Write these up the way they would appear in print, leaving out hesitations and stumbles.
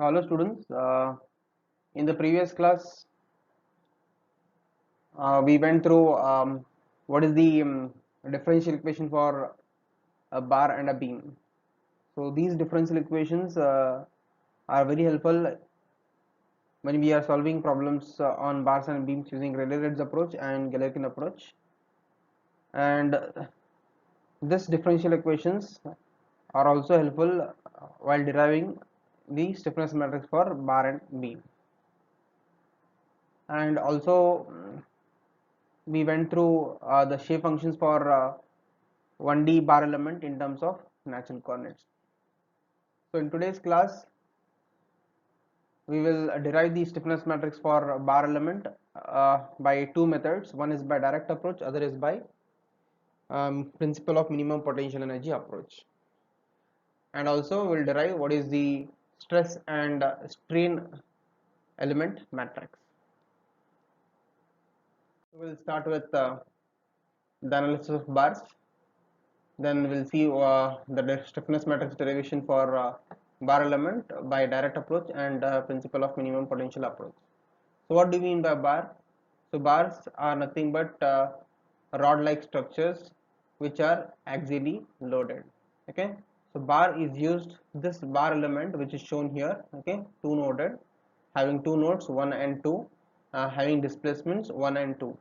Hello students, in the previous class we went through what is the differential equation for a bar and a beam. So these differential equations are very helpful when we are solving problems on bars and beams using Rayleigh-Ritz approach and Galerkin approach. And this differential equations are also helpful while deriving the stiffness matrix for bar and beam. And also we went through the shape functions for 1D bar element in terms of natural coordinates. So in today's class we will derive the stiffness matrix for bar element by two methods. One is by direct approach, other is by principle of minimum potential energy approach. And also we will derive what is the stress and strain element matrix. We will start with the analysis of bars. Then we'll see the stiffness matrix derivation for bar element by direct approach and principle of minimum potential approach. So what do we mean by bar? So bars are nothing but rod-like structures which are axially loaded. Okay. So bar is used, this bar element which is shown here, okay, two noded, having two nodes 1 and 2, having displacements 1 and 2.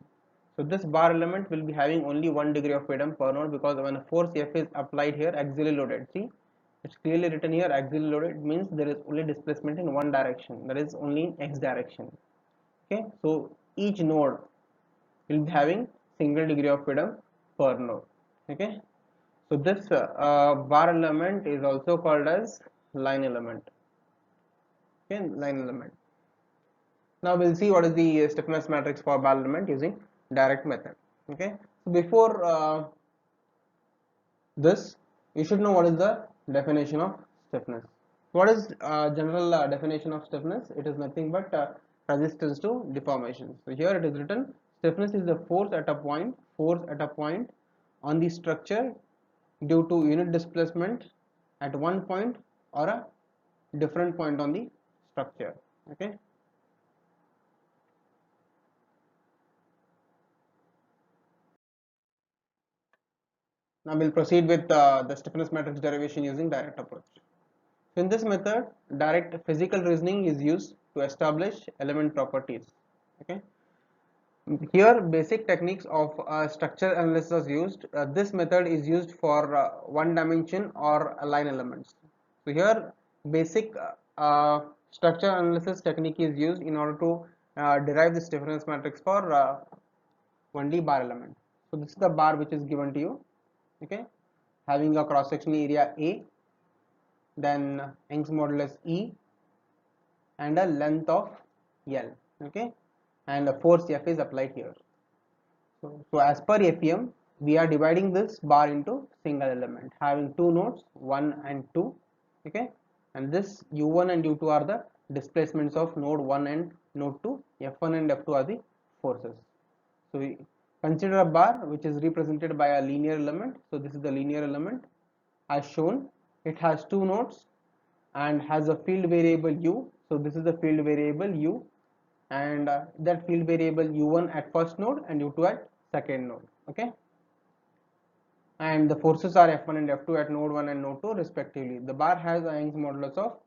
So this bar element will be having only 1 degree of freedom per node, because when a force F is applied here axially loaded, see it's clearly written here axially loaded, means there is only displacement in one direction, that is only in x direction. Okay, so each node will be having single degree of freedom per node. Okay, so this bar element is also called as line element. Okay, line element. Now we'll see what is the stiffness matrix for bar element using direct method. Okay, so before this you should know what is the definition of stiffness. What is general definition of stiffness? It is nothing but resistance to deformation. So here it is written, stiffness is the force at a point on the structure due to unit displacement at one point or a different point on the structure. Okay. Now we'll proceed with the stiffness matrix derivation using direct approach. So in this method, direct physical reasoning is used to establish element properties. Okay. Here basic techniques of structure analysis is used. This method is used for one dimension or line elements. So here basic structure analysis technique is used in order to derive the stiffness matrix for 1D bar element. So this is the bar which is given to you, okay, having a cross sectional area A, then Young's modulus E, and a length of L, okay, and a force F is applied here. So as per FEM, we are dividing this bar into single element having two nodes 1 and 2, okay, and this U1 and U2 are the displacements of node 1 and node 2, F1 and F2 are the forces. So we consider a bar which is represented by a linear element. So this is the linear element as shown. It has two nodes and has a field variable U. So this is the field variable U, and that field variable U1 at first node and U2 at second node. Okay, and the forces are F1 and F2 at node 1 and node 2 respectively. The bar has a Young's modulus of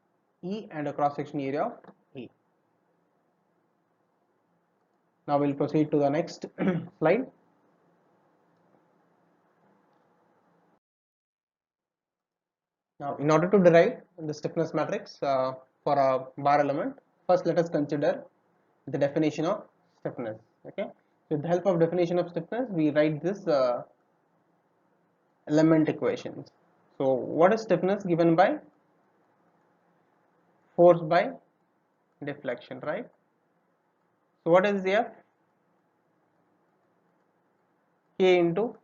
E and a cross section area of E. Now we'll proceed to the next slide. Now in order to derive the stiffness matrix for a bar element, first let us consider the definition of stiffness. Okay, with the help of definition of stiffness we write this element equations. So what is stiffness? Given by force by deflection, right? So what is F? K into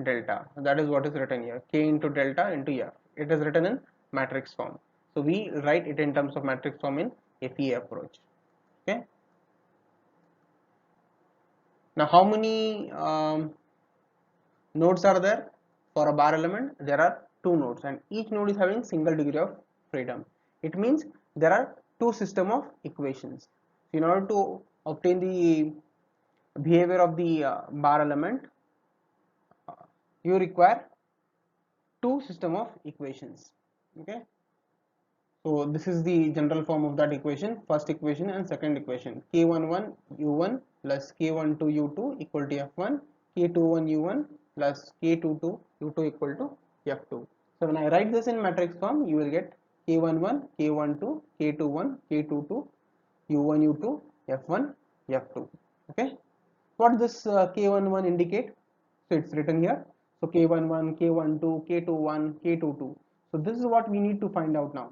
delta. That is what is written here, K into delta into F. It is written in matrix form, so we write it in terms of matrix form in FE approach. Okay, now how many nodes are there for a bar element? There are two nodes and each node is having single degree of freedom. It means there are two system of equations. So in order to obtain the behavior of the bar element, you require two system of equations. Okay, so this is the general form of that equation, first equation and second equation. K11 u1 plus K12 u2 equal to f1, K21 u1 plus K22 u2 equal to f2. So when I write this in matrix form, you will get K11 K12 K21 K22 u1 u2 f1 f2. Okay, what this K11 indicate? So it's written here. So K11 K12 K21 K22. So this is what we need to find out now.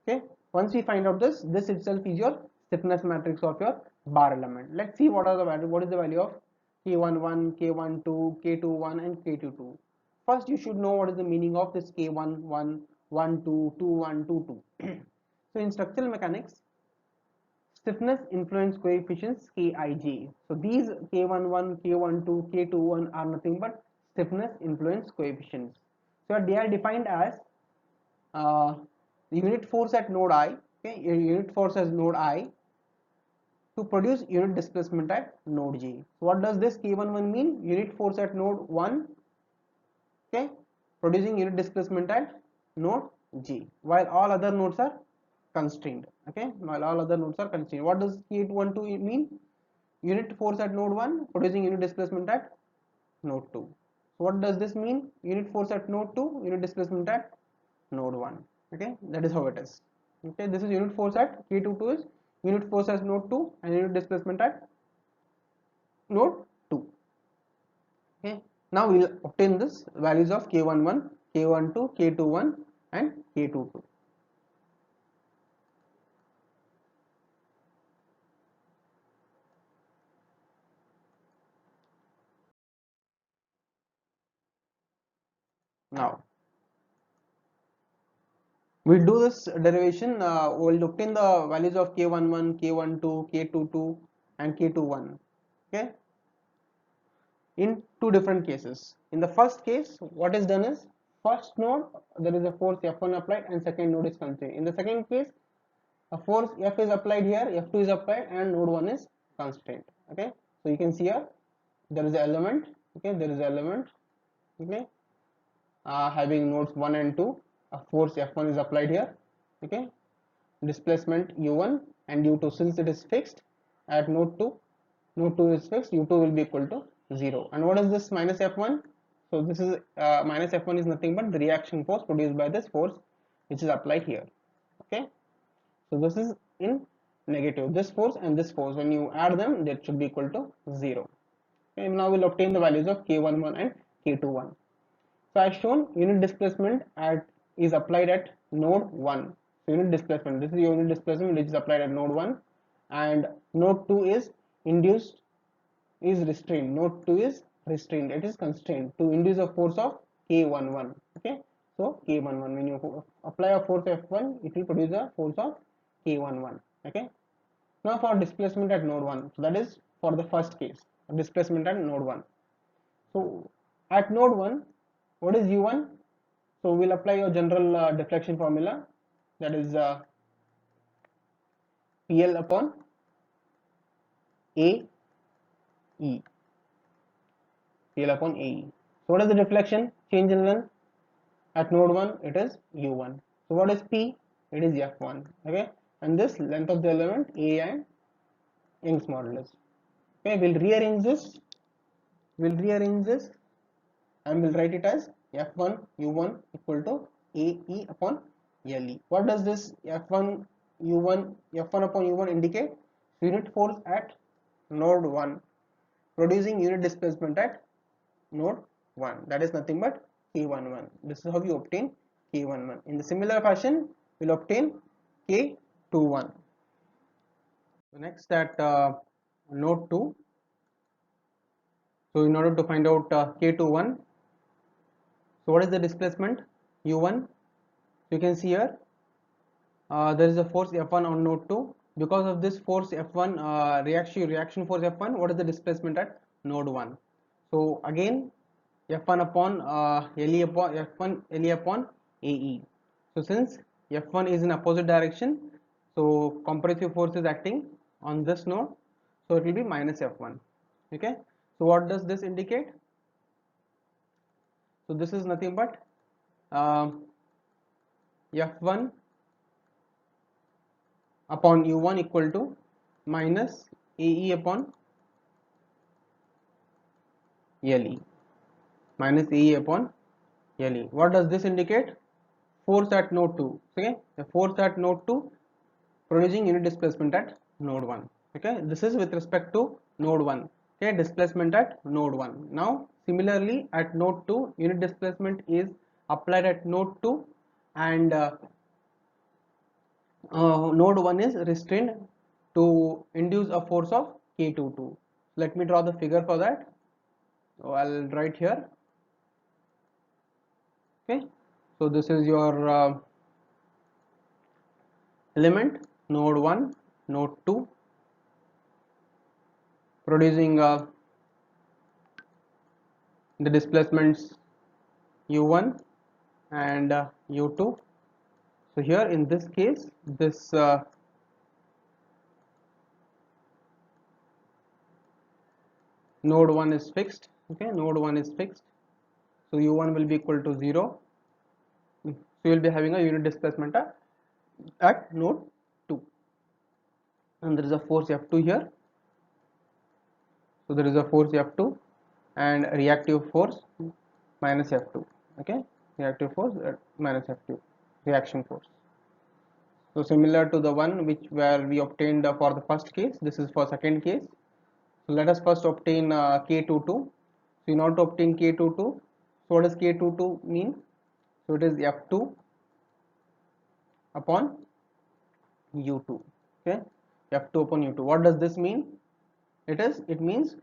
Okay, once we find out this itself is your stiffness matrix of your bar element. Let's see what are the value, what is the value of K11, K12, K21 and K22. First you should know what is the meaning of this K11, 12, 21, 22. So in structural mechanics, stiffness influence coefficients Kij. So these K11, K12, K21 are nothing but stiffness influence coefficients. So they are defined as the unit force at node I, okay, unit force as node I to produce unit displacement at node J. So what does this K11 mean? Unit force at node 1, okay, producing unit displacement at node J, while all other nodes are constrained. Okay, while all other nodes are constrained. What does K12 mean? Unit force at node 1 producing unit displacement at node 2. So what does this mean? Unit force at node 2, unit displacement at node 1. Okay, that is how it is. Okay, this is unit force at K22 is unit force as node 2 and unit displacement at node 2. Okay, now we will obtain this values of K11, K12, K21 and K22. Now we will do this derivation, we will obtain the values of K11, K12, K22 and K21. Okay, in two different cases. In the first case, what is done is, first node there is a force F1 applied and second node is constrained. In the second case, a force F is applied here, F2 is applied and node 1 is constrained. Okay, so you can see here there is an element, okay, there is an element, okay, having nodes 1 and 2, a force F1 is applied here, okay, displacement u1 and u2, since it is fixed at node 2, node 2 is fixed, u2 will be equal to 0. And what is this minus F1? So this is minus F1 is nothing but the reaction force produced by this force which is applied here. Okay, so this is in negative, this force and this force, when you add them, that should be equal to 0. Okay, now we'll obtain the values of K11 and K21. So as shown, unit displacement at is applied at node 1. So unit displacement, this is unit displacement which is applied at node 1, and node 2 is induced, is restrained, node 2 is restrained, it is constrained to induce a force of K11. Okay, so K11, when you apply a force F1, it will produce a force of K11. Okay, now for displacement at node 1, so that is for the first case, displacement at node 1. So at node 1, what is u1? So we'll apply your general deflection formula, that is PL upon AE, PL upon AE. So what is the deflection change in length at node 1? It is u1. So what is P? It is f1. Okay, and this length of the element A and Young's modulus. Okay, we'll rearrange this and we'll write it as f1 u1 equal to AE upon LE. What does this f1 upon u1 indicate? Unit force at node 1 producing unit displacement at node 1, that is nothing but K11. This is how you obtain K11. In the similar fashion, we'll obtain K21. So next at node 2, so in order to find out K21, so what is the displacement u1? You can see here there is a force F1 on node 2. Because of this force F1, reaction force F1, what is the displacement at node 1? So again F1 upon LE upon F1 LE upon AE. So since F1 is in opposite direction, so compressive force is acting on this node, so it will be minus F1. Okay, so what does this indicate? So this is nothing but F1 upon U1 equal to minus AE upon LE, minus AE upon LE. What does this indicate? Force at node 2. Okay, the force at node 2 producing unit displacement at node 1. Okay, this is with respect to node 1. Okay, displacement at node 1. Now similarly at node 2, unit displacement is applied at node 2, and node 1 is restrained to induce a force of K22. Let me draw the figure for that. So I'll write here. Okay, so this is your element node 1, node 2, producing the displacements u1 and u2. So here in this case, this node 1 is fixed. Okay, node 1 is fixed, so u1 will be equal to 0. So you will be having a unit displacement at node 2, and there is a force F2 here. So there is a force F2 and reactive force minus F2. Okay, reactive force minus F2, reaction force. So similar to the one which where we obtained for the first case, this is for second case. So let us first obtain K22. So in order to obtain K22, so what does K22 mean? So it is F2 upon U2. Okay, F2 upon U2. What does this mean? It means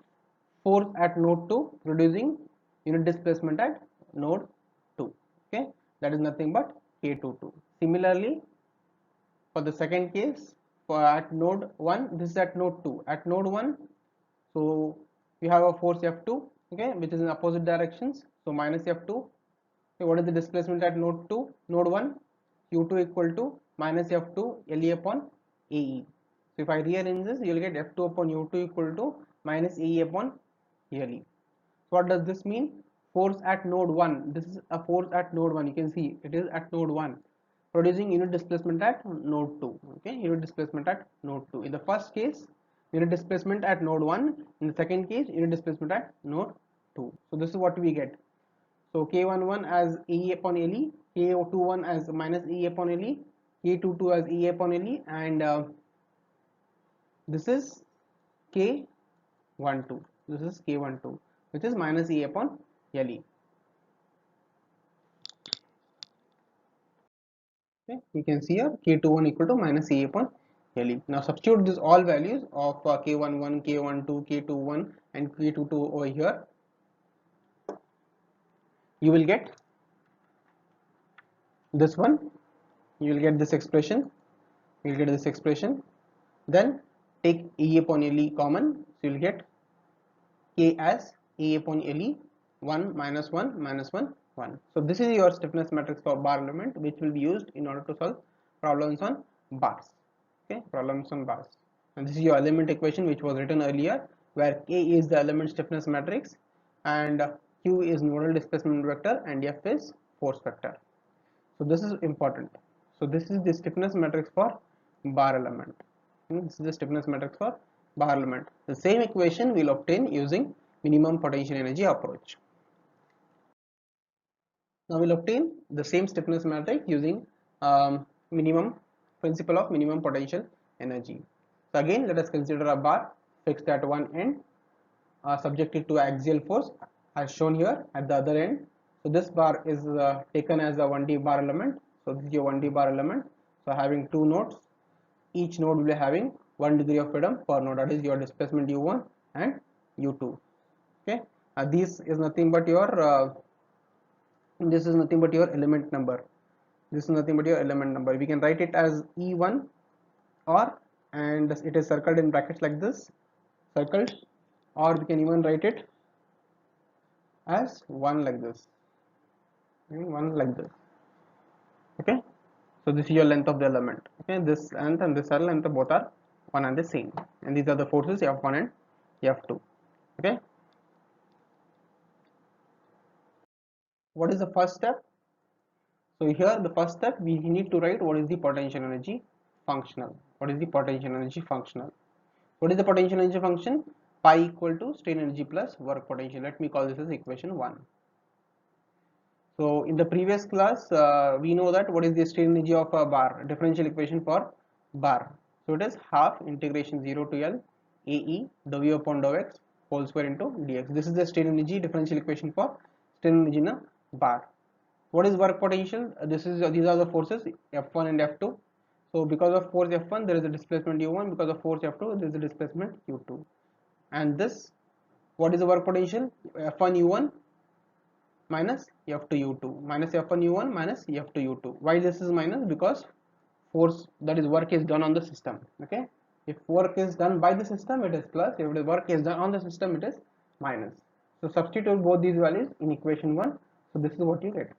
force at node 2 producing unit displacement at node 2. Okay, that is nothing but K22. Similarly, for the second case, for at node 1, this is at node 2. At node 1, so we have a force F2, okay, which is in opposite directions, so minus F2. Okay, what is the displacement at node 2? Node 1, U2 equal to minus F2 LE upon AE. So if I rearrange this, you will get F2 upon U2 equal to minus AE upon LE. So what does this mean? Force at node 1, this is a force at node 1, you can see it is at node 1, producing unit displacement at node 2. Okay, unit displacement at node 2. In the first case, unit displacement at node 1, in the second case, unit displacement at node 2. So this is what we get. So K11 as AE upon LE, K21 as minus AE upon LE, K22 as AE upon LE, and this is K12. This is K12, which is minus E upon LE. Okay, you can see here K21 equal to minus E upon LE. Now substitute these all values of K11, K12, K21 and K22 over here. You will get this one. You will get this expression. You will get this expression. Then take E upon LE common. So you will get K as E upon LE 1 minus 1 minus 1 1. So this is your stiffness matrix for bar element, which will be used in order to solve problems on bars. Okay, problems on bars. And this is your element equation which was written earlier, where K is the element stiffness matrix and Q is nodal displacement vector and F is force vector. So this is important. So this is the stiffness matrix for bar element. This is the stiffness matrix for bar element. The same equation we will obtain using minimum potential energy approach. Now we will obtain the same stiffness matrix using minimum principle of minimum potential energy. So again, let us consider a bar fixed at one end, subjected to axial force as shown here at the other end. So this bar is taken as a 1D bar element. So this is your 1D bar element. So having two nodes, each node will be having 1 degree of freedom per node, that is your displacement u1 and u2. Okay, this is nothing but your element number. This is nothing but your element number. We can write it as E1 or, and it is circled in brackets like this, circled, or we can even write it as 1 like this, 1 like this. Okay, So this is your length of the element. Okay, this length and this length both are one and the same, and these are the forces F1 and F2. Okay, what is the first step? So here the first step, we need to write what is the potential energy functional. What is the potential energy functional? What is the potential energy function? Pi equal to strain energy plus work potential. Let me call this as equation 1. So in the previous class, we know that what is the strain energy of a bar, differential equation for bar. So it is half integration 0 to L AE dou upon dou x whole square into dx. This is the strain energy differential equation for strain energy in a bar. What is work potential? These are the forces F1 and F2. So because of force F1 there is a displacement U1, because of force F2 there is a displacement U2. And this, what is the work potential? F1 U1 minus F2 U2, minus F1 U1 minus F2 U2. Why this is minus? Because force, that is work, is done on the system. Okay, if work is done by the system it is plus, if the work is done on the system it is minus. So substitute both these values in equation 1. So this is what you get.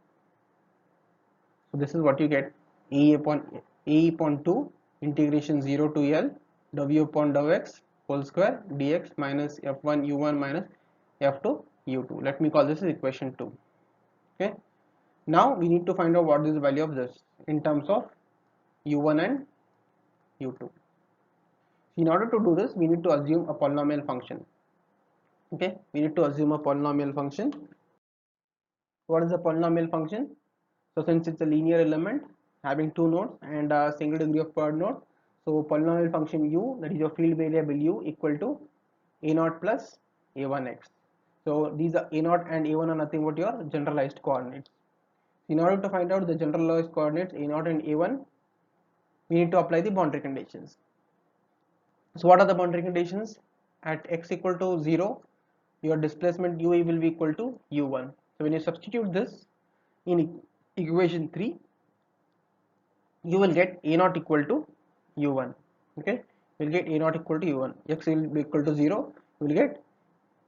So this is what you get: A upon 2 integration 0 to L W upon dou x whole square dx minus F1 U1 minus F2 U2. Let me call this as equation 2. Okay, now we need to find out what is the value of this in terms of U1 and U2. In order to do this, we need to assume a polynomial function. Okay, we need to assume a polynomial function. What is a polynomial function? So since it's a linear element having two nodes and a single degree of per node, so polynomial function u, that is your field variable u, equal to a0 plus a1x. So these are a0 and a1 are nothing but your generalized coordinates. In order to find out the generalized coordinates a0 and a1, we need to apply the boundary conditions. So what are the boundary conditions? At x equal to 0, your displacement u will be equal to u1. So when you substitute this in equation 3, you will get a0 equal to u1. Okay, you will get a0 equal to u1. X will be equal to 0, you will get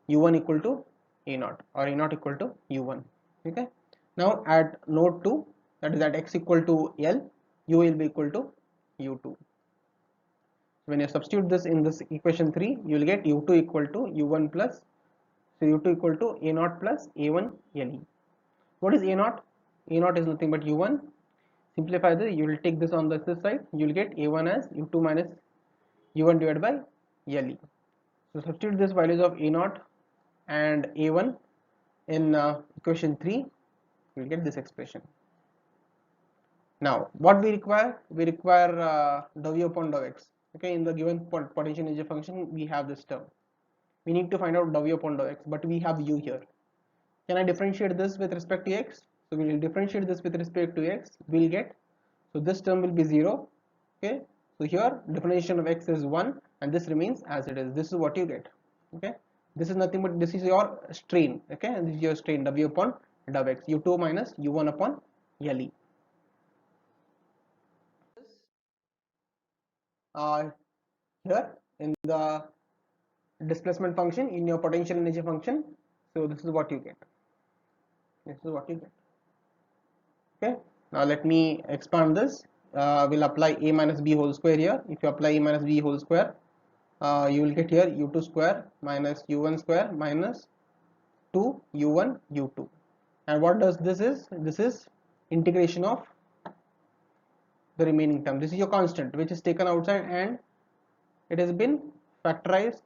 u1 equal to a0 or a0 equal to u1. Okay, now at node 2, that is at x equal to L, u will be equal to u2. When you substitute this in this equation 3, you will get u2 equal to u1 plus, so u2 equal to a0 plus a1 Le. What is a0? a0 is nothing but u1. Simplify this, you will take this on this side, you will get a1 as u2 minus u1 divided by Le. So substitute these values of a0 and a1 in equation 3, you will get this expression. Now what we require? We require w upon dou x. Okay, in the given potential energy function we have this term. We need to find out w upon dou x, but we have u here. Can I differentiate this with respect to x? So we will differentiate this with respect to x, we will get, so this term will be 0. Okay, so here differentiation of x is 1 and this remains as it is. This is what you get. Okay, this is nothing but, this is your strain. Okay, and this is your strain w upon dou x, u2 minus u1 upon Le. Here in the displacement function in your potential energy function, so this is what you get. This is what you get. Okay, now let me expand this. We'll apply a minus b whole square here. If you apply a minus b whole square, you will get here u2 square minus u1 square minus 2 u1 u2. And what does this is? This is integration of the remaining term. This is your constant which is taken outside and it has been factorized.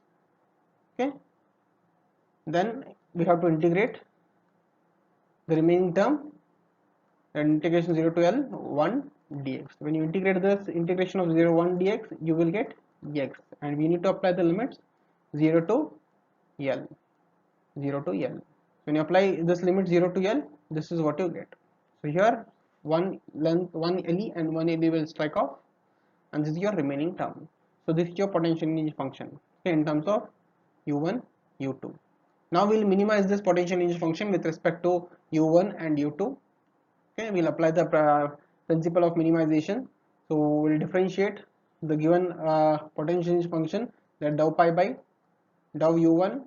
Okay, then we have to integrate the remaining term, and integration 0 to L 1 dx. When you integrate this integration of 0 1 dx, you will get x, and we need to apply the limits 0 to L. 0 to L. When you apply this limit 0 to L, this is what you get. So here one length, one Le and one Le will strike off, and this is your remaining term. So this is your potential energy function, okay, in terms of u1 u2. Now we will minimize this potential energy function with respect to u1 and u2. Okay, we will apply the principle of minimization. So we will differentiate the given potential energy function, that dou pi by dou u1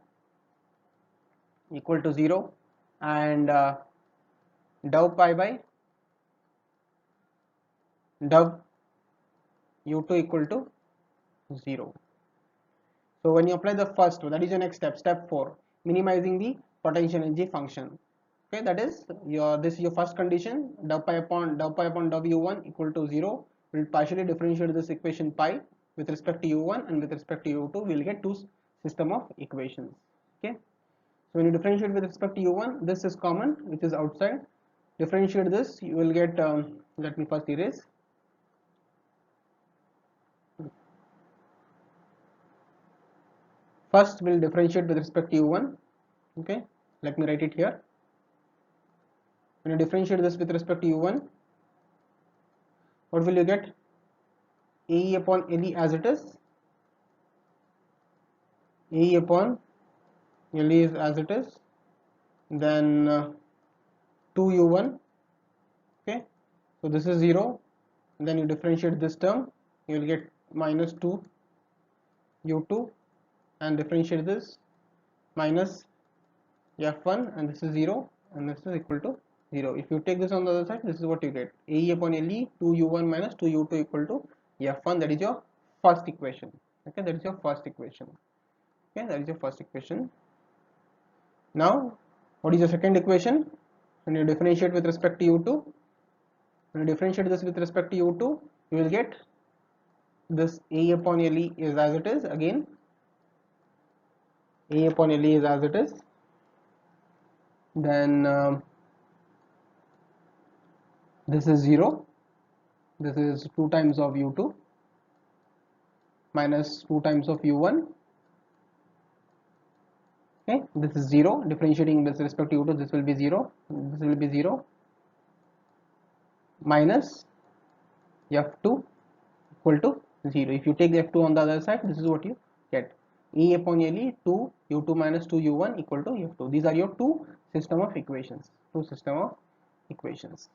equal to 0 and dou pi by dou u2 equal to 0. So when you apply the first, that is your next step, step 4, minimizing the potential energy function. Okay, that is this is your first condition, dou pi upon dou u1 equal to 0. We'll partially differentiate this equation pi with respect to u1 and with respect to u2. We'll get two system of equations. Okay, so when you differentiate with respect to u1, this is common, which is outside. Differentiate this, you will get. Let me first erase. First, we'll differentiate with respect to u1. Okay, let me write it here. When you differentiate this with respect to u1, what will you get? AE upon LE as it is. AE upon LE is as it is. Then 2u1. Okay, so this is 0. Then you differentiate this term, you will get minus 2u2, and differentiate this minus f1, and this is 0, and this is equal to 0. If you take this on the other side, this is what you get. AE upon LE, 2u1 minus 2u2 equal to f1. That is your first equation. Okay, that is your first equation. Okay, that is your first equation. Now, what is the second equation? When you differentiate with respect to u2, when you differentiate this with respect to u2, you will get this A upon LE is as it is. Again, A upon LE is as it is. Then this is 0. This is 2 times of u2 minus 2 times of u1. Okay, this is 0. Differentiating with respect to u2, this will be 0. This will be 0 minus f2 equal to 0. If you take the f2 on the other side, this is what you get. E upon LE 2 u2 minus 2 u1 equal to f2. These are your two system of equations. Two system of equations.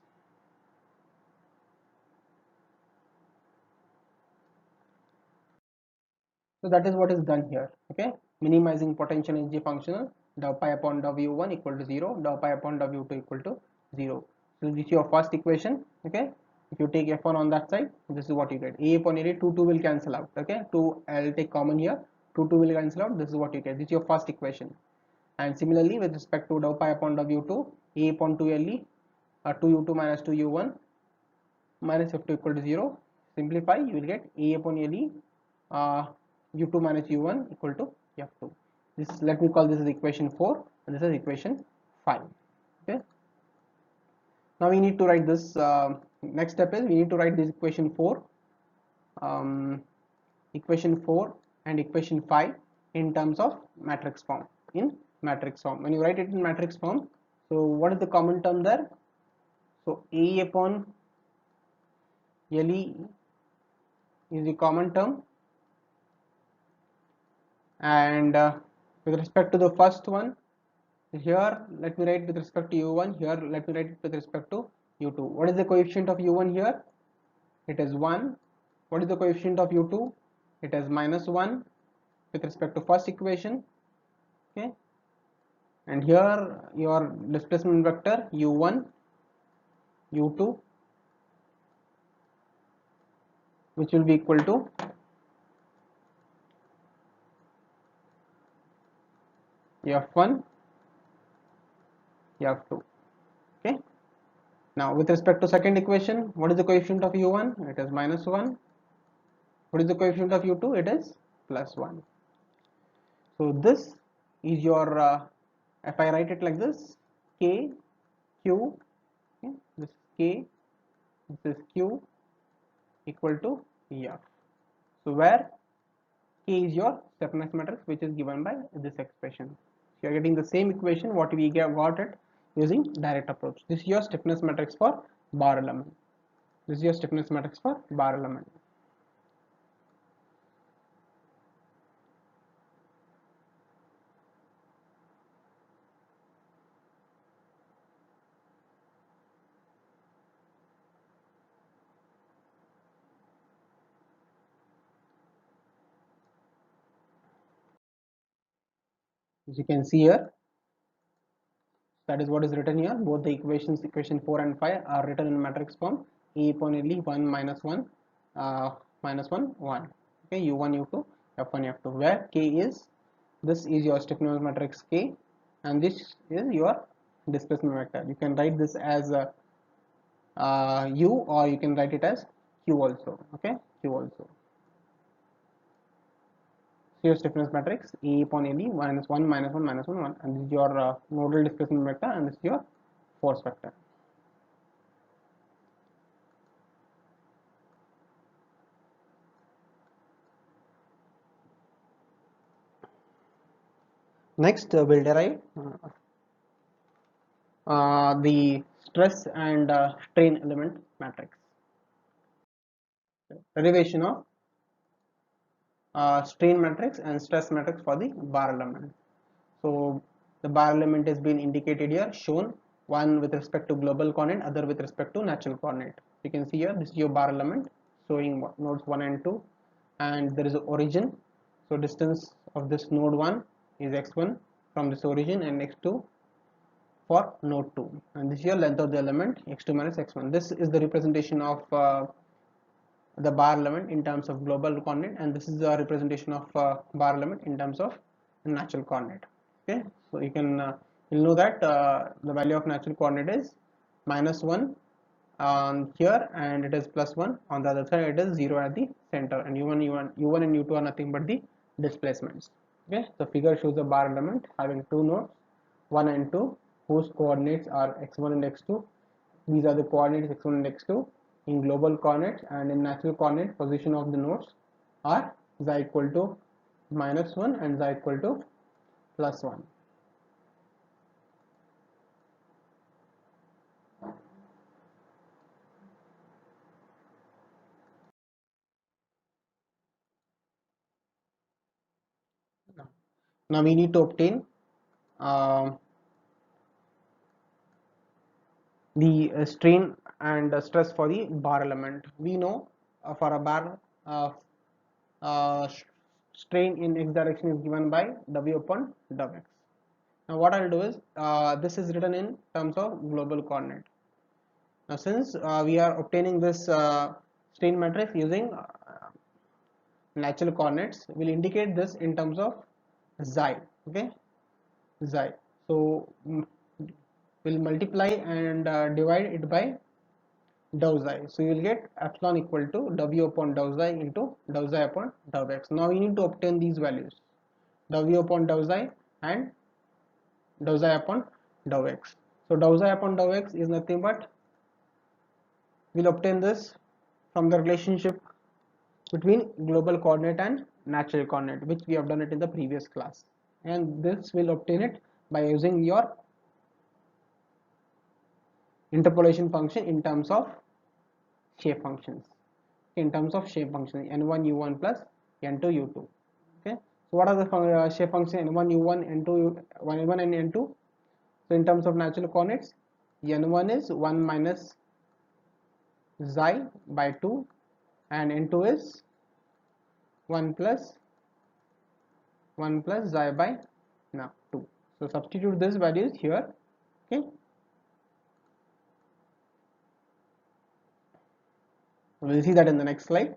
So that is what is done here. Okay, minimizing potential energy functional, dou pi upon dou u1 equal to 0, dou pi upon dou u2 equal to 0. So this is your first equation. Okay, if you take f1 on that side, this is what you get. A upon LE, 2 will cancel out. Okay, 2 I'll take common here, 2 will cancel out. This is what you get. This is your first equation. And similarly with respect to dou pi upon dou u2, A upon 2 LE, 2 u2 minus 2 u1 minus f2 equal to 0. Simplify, you will get A upon LE u2 minus u1 equal to f2. This, let me call this as equation 4, and this is equation 5. Okay, now we need to write this. Next step is we need to write this equation 4, equation 4 and equation 5 in terms of matrix form. In matrix form, when you write it in matrix form, so what is the common term there? So A upon LE is the common term, and with respect to the first one, here let me write with respect to u1, here let me write it with respect to u2. What is the coefficient of u1 here? It is 1. What is the coefficient of u2? It is minus 1 with respect to first equation. Okay, and here your displacement vector u1 u2, which will be equal to f1 f2. Okay, now with respect to second equation, what is the coefficient of u1? It is minus 1. What is the coefficient of u2? It is plus 1. So this is your if I write it like this, k q, okay, this is k, this is q equal to f. So where k is your stiffness matrix, which is given by this expression. So you are getting the same equation what we got it using direct approach. This is your stiffness matrix for bar element. This is your stiffness matrix for bar element. As you can see here, that is what is written here. Both the equations, equation 4 and 5, are written in matrix form. A upon L 1 minus 1 minus 1 1. Okay, u1 u2 f1 f2, where k is, this is your stiffness matrix k and this is your displacement vector. You can write this as u, or you can write it as q also. Okay, q also. So your stiffness matrix A upon AB minus 1 minus 1 minus 1 1, and this is your nodal displacement vector, and this is your force vector. Next, we'll derive the stress and strain element matrix. Derivation of strain matrix and stress matrix for the bar element. So the bar element is being indicated here, shown, one with respect to global coordinate, other with respect to natural coordinate. You can see here, this is your bar element showing nodes 1 and 2, and there is an origin. So distance of this node 1 is x1 from this origin, and x2 for node 2, and this is your length of the element x2 minus x1. This is the representation of the bar element in terms of global coordinate, and this is the representation of bar element in terms of natural coordinate. Okay, so you can you'll know that the value of natural coordinate is minus 1 on here, and it is plus 1 on the other side. It is 0 at the center, and u1 and u2 are nothing but the displacements. Okay, the figure shows a bar element having two nodes 1 and 2, whose coordinates are x1 and x2. These are the coordinates x1 and x2 in global coordinates, and in natural coordinate position of the nodes are z equal to minus 1 and z equal to plus 1. Now we need to obtain the strain and stress for the bar element. We know for a bar uh, strain in x direction is given by w upon w x. Now what I'll do is, this is written in terms of global coordinate. Now since we are obtaining this strain matrix using natural coordinates, we'll indicate this in terms of xi. Okay, xi. So we'll multiply and divide it by dou xi. So you will get epsilon equal to w upon dou xi into dou xi upon dou x. Now we need to obtain these values, w upon dou xi and dou xi upon dou x. So dou xi upon dou x is nothing but, we'll obtain this from the relationship between global coordinate and natural coordinate, which we have done it in the previous class, and this will obtain it by using your interpolation function in terms of shape functions, n1 u1 plus n2 u2. Okay, so what are the shape function n1 u1 n2 1 and n2? So in terms of natural coordinates, n1 is 1 minus xi by 2, and n2 is 1 plus xi by now 2. So substitute these values here. Okay, we'll see that in the next slide.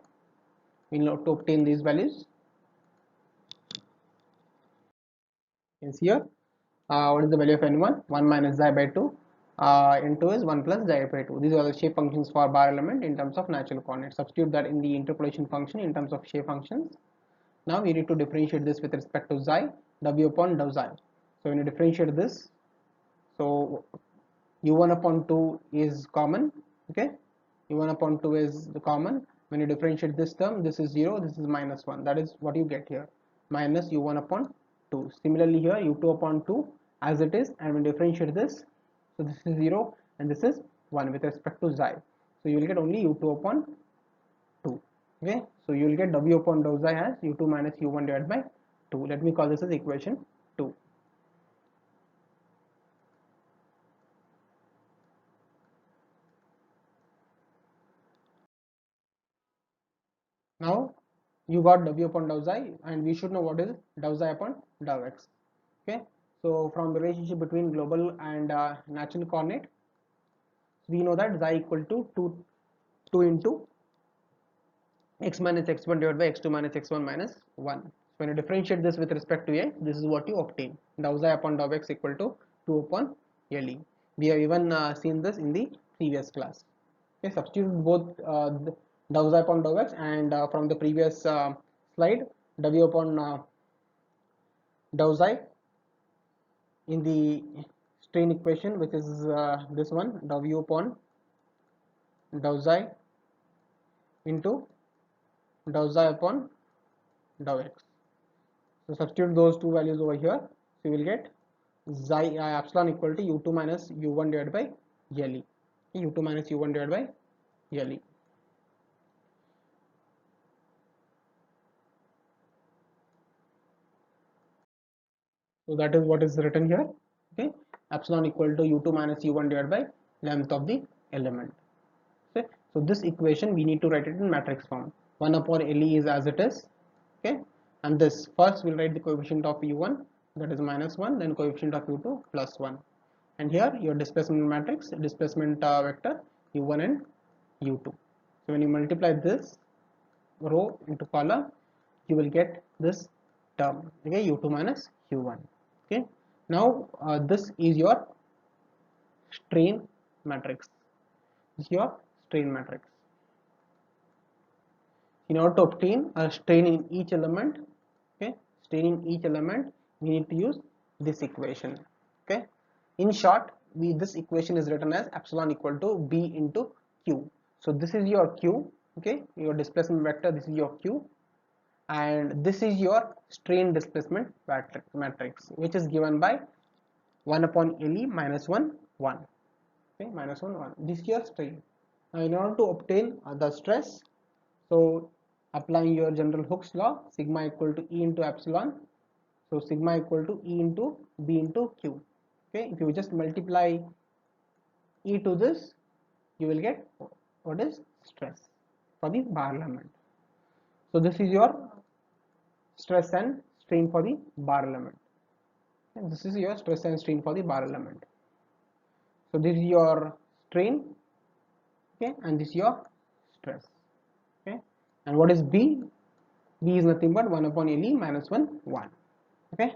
We'll have to obtain these values. You can see here, what is the value of n1? 1 minus xi by 2. N2 is 1 plus xi by 2. These are the shape functions for bar element in terms of natural coordinates. Substitute that in the interpolation function in terms of shape functions. Now we need to differentiate this with respect to xi, w upon dou xi. So when you differentiate this, so u1 upon 2 is common. Okay, u1 upon 2 is the common. When you differentiate this term, this is 0, this is minus 1. That is what you get here, minus u1 upon 2. Similarly here, u2 upon 2 as it is, and when you differentiate this, so this is 0 and this is 1 with respect to xi. So you will get only u2 upon 2. Okay, so you will get w upon dou xi as u2 minus u1 divided by 2. Let me call this as equation 2. Now you got w upon dou xi, and we should know what is dou xi upon dou x. Okay, so from the relationship between global and natural coordinate, we know that xi equal to 2 2 into x minus x1 divided by x2 minus x1 minus 1. So when you differentiate this with respect to a, this is what you obtain. Dou xi upon dou x equal to 2 upon le. We have even seen this in the previous class. Okay, substitute both dou xi upon dou x, and from the previous slide, w upon dou xi in the strain equation, which is this one, w upon dou xi into dou xi upon dou x. So substitute those two values over here. So you will get xi epsilon equal to u2 minus u1 divided by le. u2 minus u1 divided by le. So that is what is written here. Okay, epsilon equal to u2 minus u1 divided by length of the element. Okay, so this equation we need to write it in matrix form. 1 upon le is as it is. Okay, and this first we'll write the coefficient of u1, that is minus 1, then coefficient of u2 plus 1, and here your displacement matrix, displacement vector u1 and u2. So when you multiply this row into column, you will get this term, okay, u2 minus u1. Okay, now this is your strain matrix. This is your strain matrix. In order to obtain a strain in each element, okay, strain in each element, we need to use this equation. Okay, in short, this equation is written as epsilon equal to b into q. So this is your q, okay, your displacement vector, this is your q, and this is your strain displacement matrix, which is given by 1 upon le minus 1 1. Okay, minus 1 1. This is your strain. Now in order to obtain the stress, so applying your general Hooke's law, sigma equal to E into epsilon, so sigma equal to E into B into Q. Okay, if you just multiply E to this, you will get what is stress for the bar element. So this is your stress and strain for the bar element. And this is your stress and strain for the bar element. So this is your strain, okay, and this is your stress. Okay, and what is B? B is nothing but 1 upon le minus 1 1. Okay,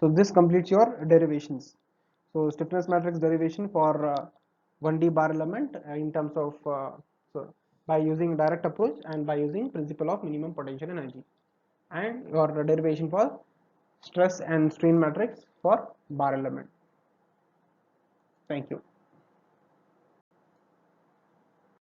so this completes your derivations. So stiffness matrix derivation for 1D bar element in terms of so by using direct approach and by using principle of minimum potential energy, and your derivation for stress and strain matrix for bar element. Thank you.